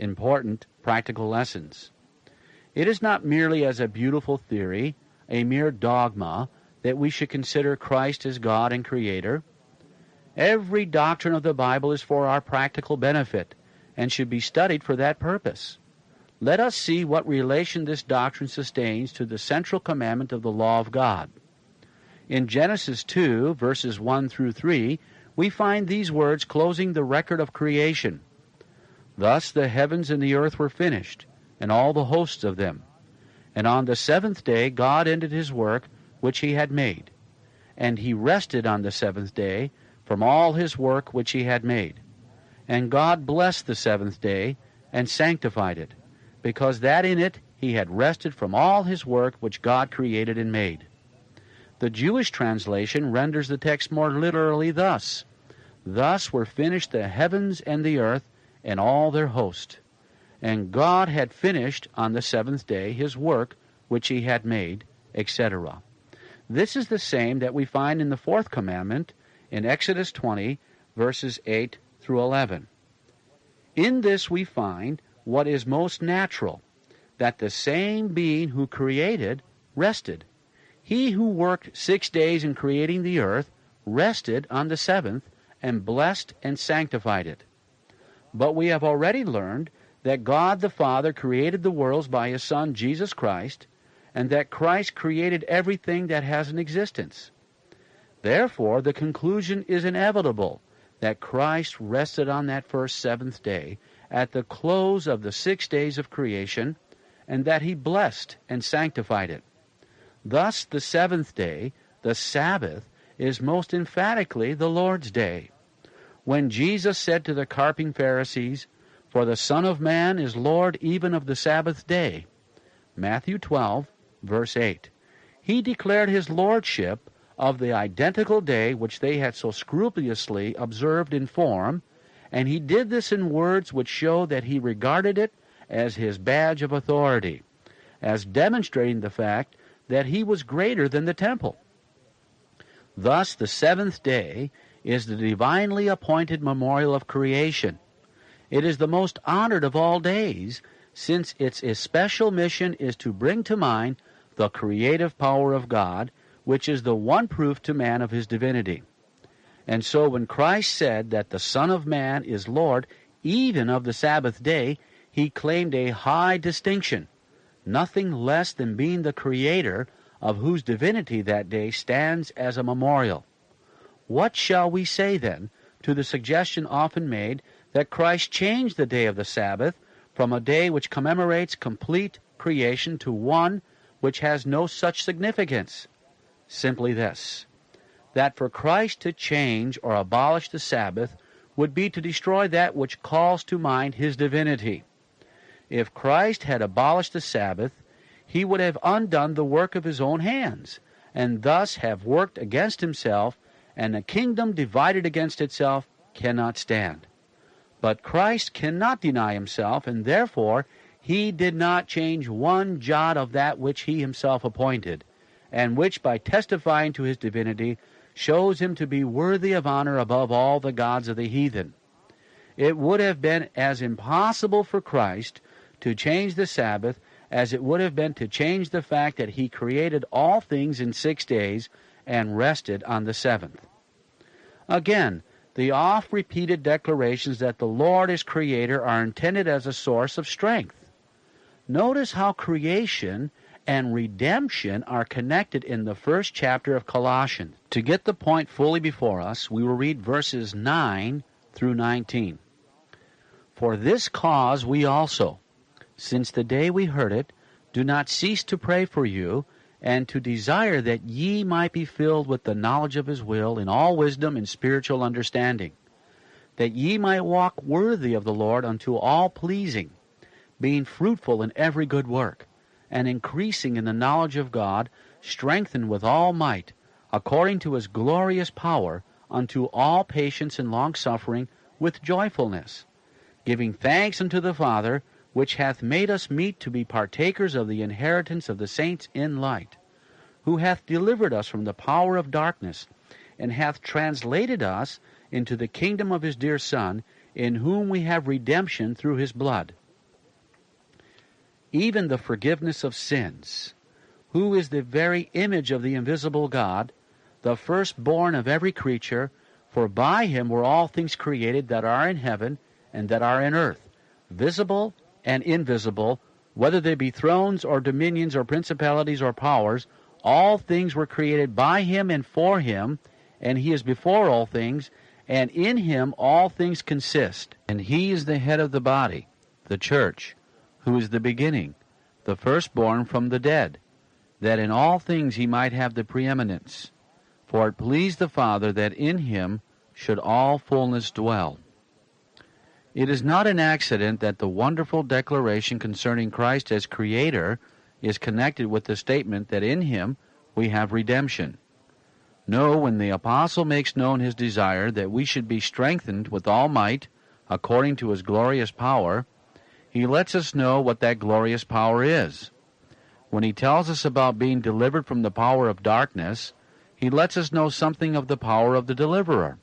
important practical lessons. It is not merely as a beautiful theory, a mere dogma, that we should consider Christ as God and Creator. Every doctrine of the Bible is for our practical benefit and should be studied for that purpose. Let us see what relation this doctrine sustains to the central commandment of the law of God. In Genesis 2, verses 1 through 3, we find these words closing the record of creation. Thus the heavens and the earth were finished, and all the hosts of them. And on the seventh day God ended his work which he had made. And he rested on the seventh day from all his work which he had made. And God blessed the seventh day, and sanctified it, because that in it he had rested from all his work which God created and made. The Jewish translation renders the text more literally thus: Thus were finished the heavens and the earth, and all their host. And God had finished on the seventh day his work which he had made, etc. This is the same that we find in the fourth commandment in Exodus 20, verses 8 through 11. In this we find what is most natural, that the same being who created rested. He who worked 6 days in creating the earth rested on the seventh and blessed and sanctified it. But we have already learned that God the Father created the worlds by his Son Jesus Christ, and that Christ created everything that has an existence. Therefore, the conclusion is inevitable that Christ rested on that first seventh day at the close of the 6 days of creation, and that he blessed and sanctified it. Thus the seventh day, the Sabbath, is most emphatically the Lord's day. When Jesus said to the carping Pharisees, "For the Son of Man is Lord even of the Sabbath day," Matthew 12, verse 8, he declared his lordship of the identical day which they had so scrupulously observed in form, and he did this in words which show that he regarded it as his badge of authority, as demonstrating the fact that he was greater than the temple. Thus the seventh day is the divinely appointed memorial of creation. It is the most honored of all days, since its especial mission is to bring to mind the creative power of God, which is the one proof to man of his divinity. And so when Christ said that the Son of Man is Lord even of the Sabbath day, he claimed a high distinction, nothing less than being the Creator, of whose divinity that day stands as a memorial. What shall we say, then, to the suggestion often made that Christ changed the day of the Sabbath from a day which commemorates complete creation to one which has no such significance? Simply this: that for Christ to change or abolish the Sabbath would be to destroy that which calls to mind his divinity. If Christ had abolished the Sabbath, he would have undone the work of his own hands, and thus have worked against himself, and a kingdom divided against itself cannot stand. But Christ cannot deny himself, and therefore he did not change one jot of that which he himself appointed, and which, by testifying to his divinity, shows him to be worthy of honor above all the gods of the heathen. It would have been as impossible for Christ to change the Sabbath as it would have been to change the fact that he created all things in 6 days and rested on the seventh. Again, the oft-repeated declarations that the Lord is Creator are intended as a source of strength. Notice how creation and redemption are connected in the first chapter of Colossians. To get the point fully before us, we will read verses 9 through 19. For this cause we also, since the day we heard it, do not cease to pray for you, and to desire that ye might be filled with the knowledge of his will in all wisdom and spiritual understanding, that ye might walk worthy of the Lord unto all pleasing, being fruitful in every good work, and increasing in the knowledge of God, strengthened with all might, according to his glorious power, unto all patience and longsuffering with joyfulness, giving thanks unto the Father, which hath made us meet to be partakers of the inheritance of the saints in light, who hath delivered us from the power of darkness, and hath translated us into the kingdom of his dear Son, in whom we have redemption through his blood, even the forgiveness of sins, who is the very image of the invisible God, the firstborn of every creature, for by him were all things created that are in heaven and that are in earth, visible and invisible, whether they be thrones or dominions or principalities or powers. All things were created by him and for him, and he is before all things, and in him all things consist. And he is the head of the body, the church, who is the beginning, the firstborn from the dead, that in all things he might have the preeminence. For it pleased the Father that in him should all fullness dwell. It is not an accident that the wonderful declaration concerning Christ as Creator is connected with the statement that in him we have redemption. No, when the Apostle makes known his desire that we should be strengthened with all might, according to his glorious power, he lets us know what that glorious power is. When he tells us about being delivered from the power of darkness, he lets us know something of the power of the deliverer.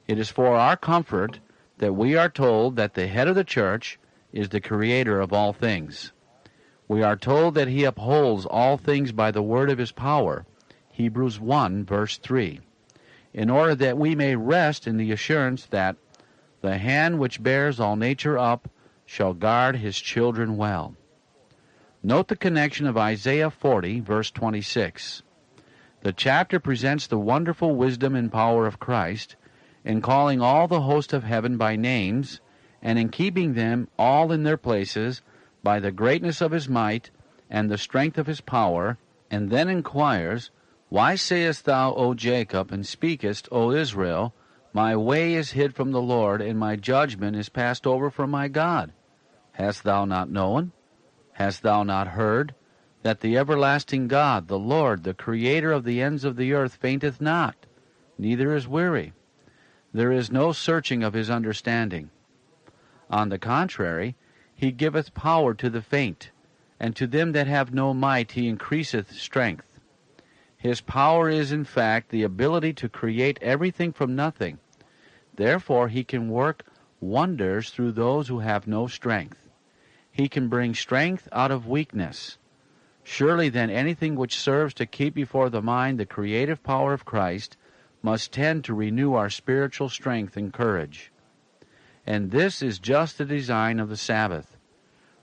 It is for our comfort that we are told that the head of the church is the Creator of all things. We are told that he upholds all things by the word of his power, Hebrews 1, verse 3, in order that we may rest in the assurance that the hand which bears all nature up shall guard his children well. Note the connection of Isaiah 40, verse 26. The chapter presents the wonderful wisdom and power of Christ in calling all the host of heaven by names, and in keeping them all in their places by the greatness of his might and the strength of his power, and then inquires, Why sayest thou, O Jacob, and speakest, O Israel, My way is hid from the Lord, and my judgment is passed over from my God? Hast thou not known? Hast thou not heard? That the everlasting God, the Lord, the Creator of the ends of the earth, fainteth not, neither is weary. There is no searching of his understanding. On the contrary, he giveth power to the faint, and to them that have no might he increaseth strength. His power is in fact the ability to create everything from nothing. Therefore he can work wonders through those who have no strength. He can bring strength out of weakness. Surely then anything which serves to keep before the mind the creative power of Christ must tend to renew our spiritual strength and courage. And this is just the design of the Sabbath.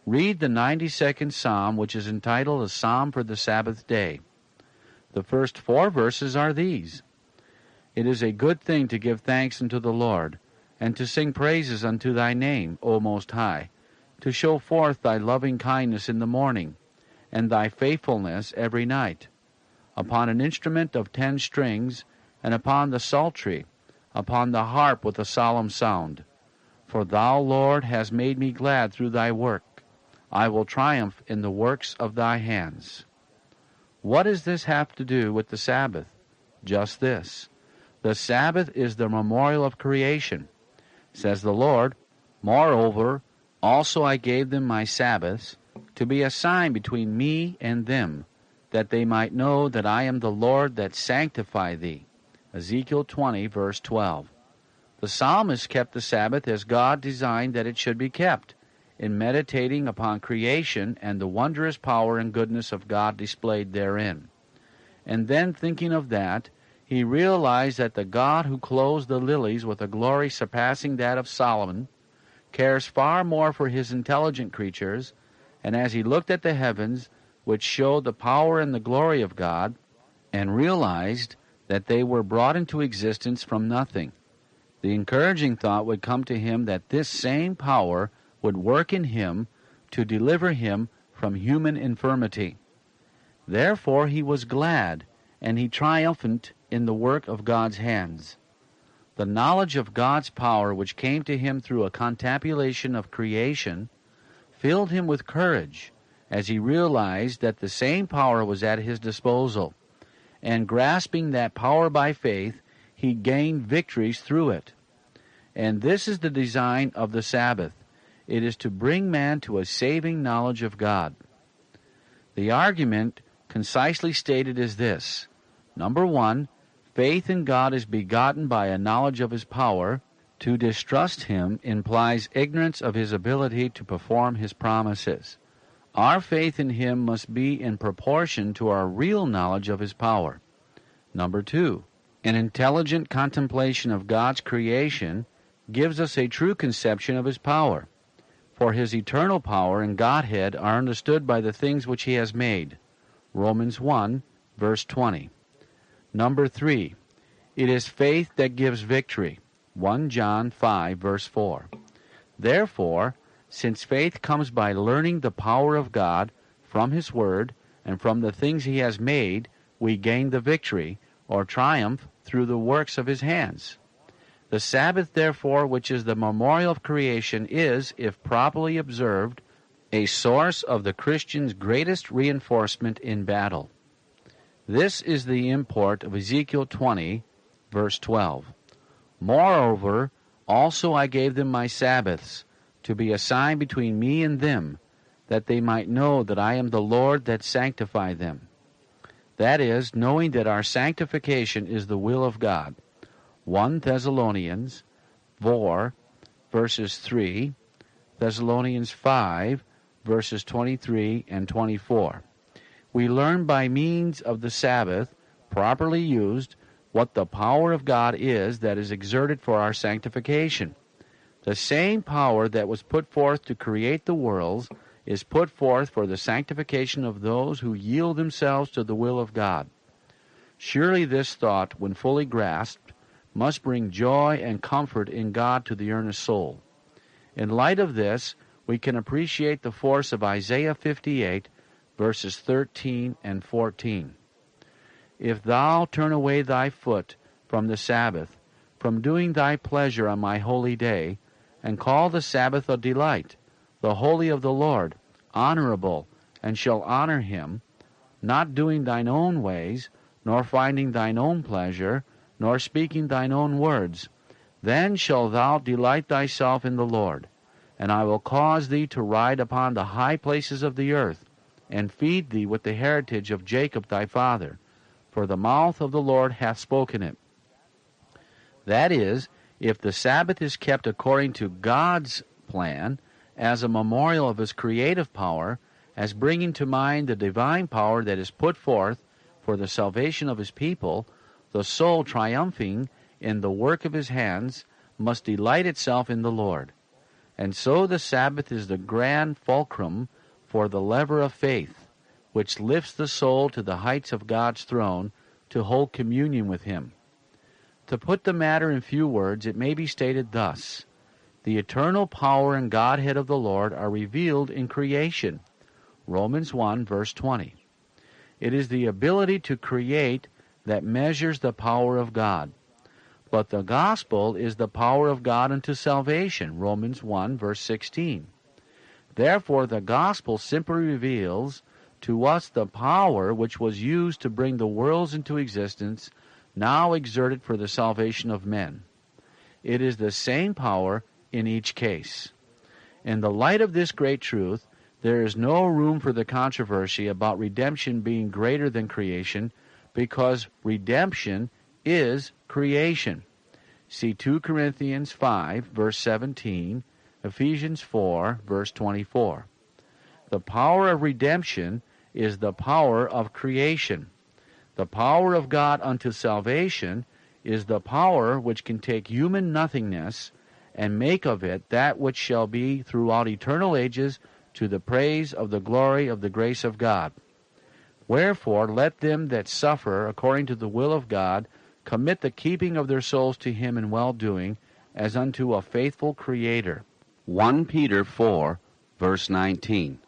Read the 92nd Psalm, which is entitled A Psalm for the Sabbath Day. The first 4 verses are these. It is a good thing to give thanks unto the Lord, and to sing praises unto thy name, O Most High, to show forth thy loving kindness in the morning, and thy faithfulness every night, upon an instrument of 10 strings, and upon the psaltery, upon the harp with a solemn sound. For thou, Lord, hast made me glad through thy work. I will triumph in the works of thy hands. What does this have to do with the Sabbath? Just this. The Sabbath is the memorial of creation. Says the Lord, Moreover, also I gave them my Sabbaths, to be a sign between me and them, that they might know that I am the Lord that sanctify thee. Ezekiel 20, verse 12. The psalmist kept the Sabbath as God designed that it should be kept, in meditating upon creation and the wondrous power and goodness of God displayed therein. And then, thinking of that, he realized that the God who clothes the lilies with a glory surpassing that of Solomon cares far more for his intelligent creatures, and as he looked at the heavens, which showed the power and the glory of God, and realized that they were brought into existence from nothing, the encouraging thought would come to him that this same power would work in him to deliver him from human infirmity. Therefore he was glad, and he triumphed in the work of God's hands. The knowledge of God's power, which came to him through a contemplation of creation, filled him with courage as he realized that the same power was at his disposal, and grasping that power by faith, he gained victories through it. And this is the design of the Sabbath. It is to bring man to a saving knowledge of God. The argument, concisely stated, is this. Number 1, faith in God is begotten by a knowledge of his power. To distrust him implies ignorance of his ability to perform his promises. Our faith in him must be in proportion to our real knowledge of his power. Number 2, an intelligent contemplation of God's creation gives us a true conception of his power, for his eternal power and Godhead are understood by the things which he has made. Romans 1, verse 20. Number 3, it is faith that gives victory. 1 John 5, verse 4. Therefore, since faith comes by learning the power of God from his word and from the things he has made, we gain the victory, or triumph, through the works of his hands. The Sabbath, therefore, which is the memorial of creation, is, if properly observed, a source of the Christian's greatest reinforcement in battle. This is the import of Ezekiel 20, verse 12. Moreover, also I gave them my Sabbaths, to be a sign between me and them, that they might know that I am the Lord that sanctify them. That is, knowing that our sanctification is the will of God. 1 Thessalonians 4, verses 3, Thessalonians 5, verses 23 and 24. We learn by means of the Sabbath, properly used, what the power of God is that is exerted for our sanctification. The same power that was put forth to create the worlds is put forth for the sanctification of those who yield themselves to the will of God. Surely this thought, when fully grasped, must bring joy and comfort in God to the earnest soul. In light of this, we can appreciate the force of Isaiah 58, verses 13 and 14. If thou turn away thy foot from the Sabbath, from doing thy pleasure on my holy day, and call the Sabbath a delight, the holy of the Lord, honorable, and shall honor him, not doing thine own ways, nor finding thine own pleasure, nor speaking thine own words, then shalt thou delight thyself in the Lord. And I will cause thee to ride upon the high places of the earth, and feed thee with the heritage of Jacob thy father, for the mouth of the Lord hath spoken it. That is, if the Sabbath is kept according to God's plan, as a memorial of his creative power, as bringing to mind the divine power that is put forth for the salvation of his people, the soul triumphing in the work of his hands must delight itself in the Lord. And so the Sabbath is the grand fulcrum for the lever of faith, which lifts the soul to the heights of God's throne to hold communion with him. To put the matter in few words, it may be stated thus: the eternal power and Godhead of the Lord are revealed in creation. Romans 1, verse 20. It is the ability to create that measures the power of God. But the gospel is the power of God unto salvation. Romans 1, verse 16. Therefore, the gospel simply reveals to us the power which was used to bring the worlds into existence, now exerted for the salvation of men. It is the same power in each case. In the light of this great truth, there is no room for the controversy about redemption being greater than creation, because redemption is creation. See 2 Corinthians 5, verse 17, Ephesians 4, verse 24. The power of redemption is the power of creation. The power of God unto salvation is the power which can take human nothingness and make of it that which shall be throughout eternal ages to the praise of the glory of the grace of God. Wherefore let them that suffer according to the will of God commit the keeping of their souls to him in well-doing, as unto a faithful Creator. 1 Peter 4, verse 19.